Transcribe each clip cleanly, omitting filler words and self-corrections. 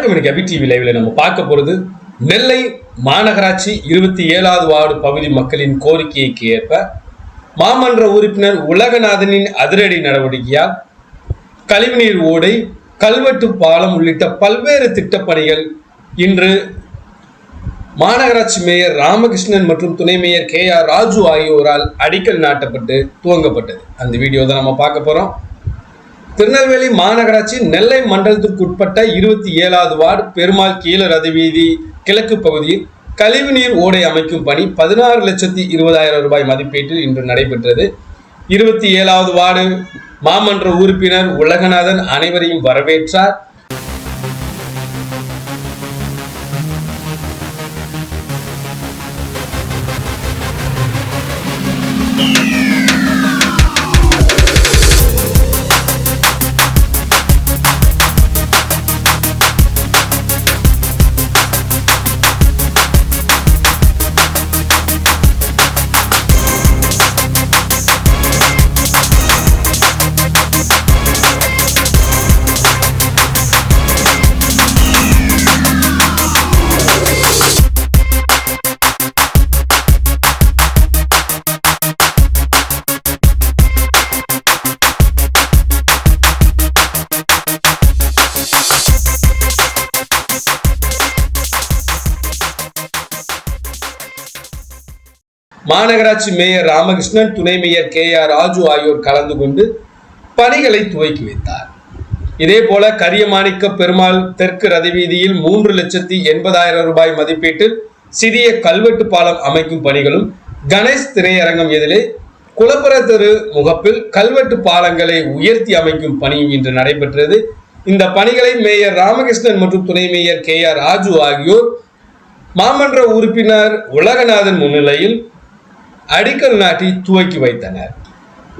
வணக்கம். இன்னைக்கு அபி டிவி லைவ்ல நம்ம பார்க்க போறது நெல்லை மாநகராட்சி 27வது வார்டு பகுதி மக்களின் கோரிக்கைக்கு ஏற்ப மாமன்ற உறுப்பினர் உலகநாதனின் அதிரடி நடவடிக்கையால் கழிவுநீர் ஓடை, கல்வெட்டு பாலம் உள்ளிட்ட பல்வேறு திட்டப்பணிகள் இன்று மாநகராட்சி மேயர் ராமகிருஷ்ணன் மற்றும் துணை மேயர் KR ராஜு ஆகியோரால் அடிக்கல் நாட்டப்பட்டு துவங்கப்பட்டது. அந்த வீடியோ தான் நம்ம பார்க்க போறோம். திருநெல்வேலி மாநகராட்சி நெல்லை மண்டலத்திற்கு உட்பட்ட 27வது வார்டு பெருமாள் கீழ ரதிவீதி கிழக்கு பகுதியில் கழிவுநீர் ஓடை அமைக்கும் பணி 16,20,000 ரூபாய் மதிப்பீட்டில் இன்று நடைபெற்றது. 27வது வார்டு மாமன்ற உறுப்பினர் உலகநாதன் அனைவரையும் வரவேற்றார். மாநகராட்சி மேயர் ராமகிருஷ்ணன், துணை மேயர் KR ராஜு ஆகியோர் கலந்து கொண்டு பணிகளை துவக்கி வைத்தார். இதேபோல கரியமாணிக்க பெருமாள் தெற்கு ரதிவீதியில் 3,80,000 ரூபாய் மதிப்பீட்டில் சிறிய கல்வெட்டு பாலம் அமைக்கும் பணிகளும், கணேஷ் திரையரங்கம் எதிரே குளப்பர தெரு முகப்பில் கல்வெட்டு பாலங்களை உயர்த்தி அமைக்கும் பணியும் இன்று நடைபெற்றது. இந்த பணிகளை மேயர் ராமகிருஷ்ணன் மற்றும் துணை மேயர் KR ராஜு ஆகியோர் மாமன்ற உறுப்பினர் உலகநாதன் முன்னிலையில் அடிக்கல் நாட்டி துவக்கி வைத்தனர்.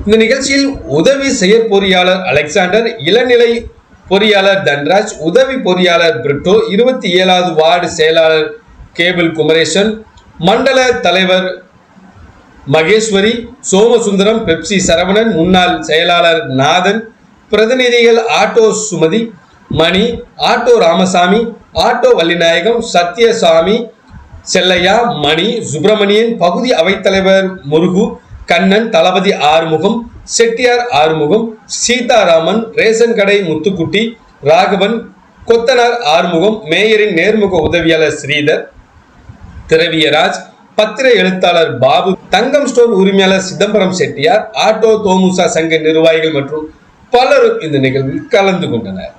இந்த நிகழ்ச்சியில் உதவி செயற்பொறியாளர் அலெக்சாண்டர், இளநிலை பொறியாளர் தன்ராஜ், உதவி பொறியாளர் பிரிட்டோ, 27வது வார்டு செயலாளர் கேபிள் குமரேசன், மண்டல தலைவர் மகேஸ்வரி, சோமசுந்தரம், பெப்சி சரவணன், முன்னாள் செயலாளர் நாதன், பிரதிநிதிகள் ஆட்டோ சுமதி, மணி, ஆட்டோ ராமசாமி, ஆட்டோ வள்ளிநாயகம், சத்யசாமி, செல்லையா, மணி, சுப்பிரமணியன், பகுதி அவைத்தலைவர் முருகு, கண்ணன், தளபதி ஆறுமுகம், செட்டியார் ஆறுமுகம், சீதாராமன், ரேஷன் கடை முத்துக்குட்டி, ராகவன், கொத்தனார் ஆறுமுகம், மேயரின் நேர்முக உதவியாளர் ஸ்ரீதர், திரவியராஜ், பத்திர எழுத்தாளர் பாபு, தங்கம் ஸ்டோர் உரிமையாளர் சிதம்பரம் செட்டியார், ஆட்டோ தோமுசா சங்க நிர்வாகிகள் மற்றும் பலரும் இந்த நிகழ்வில் கலந்து கொண்டனர்.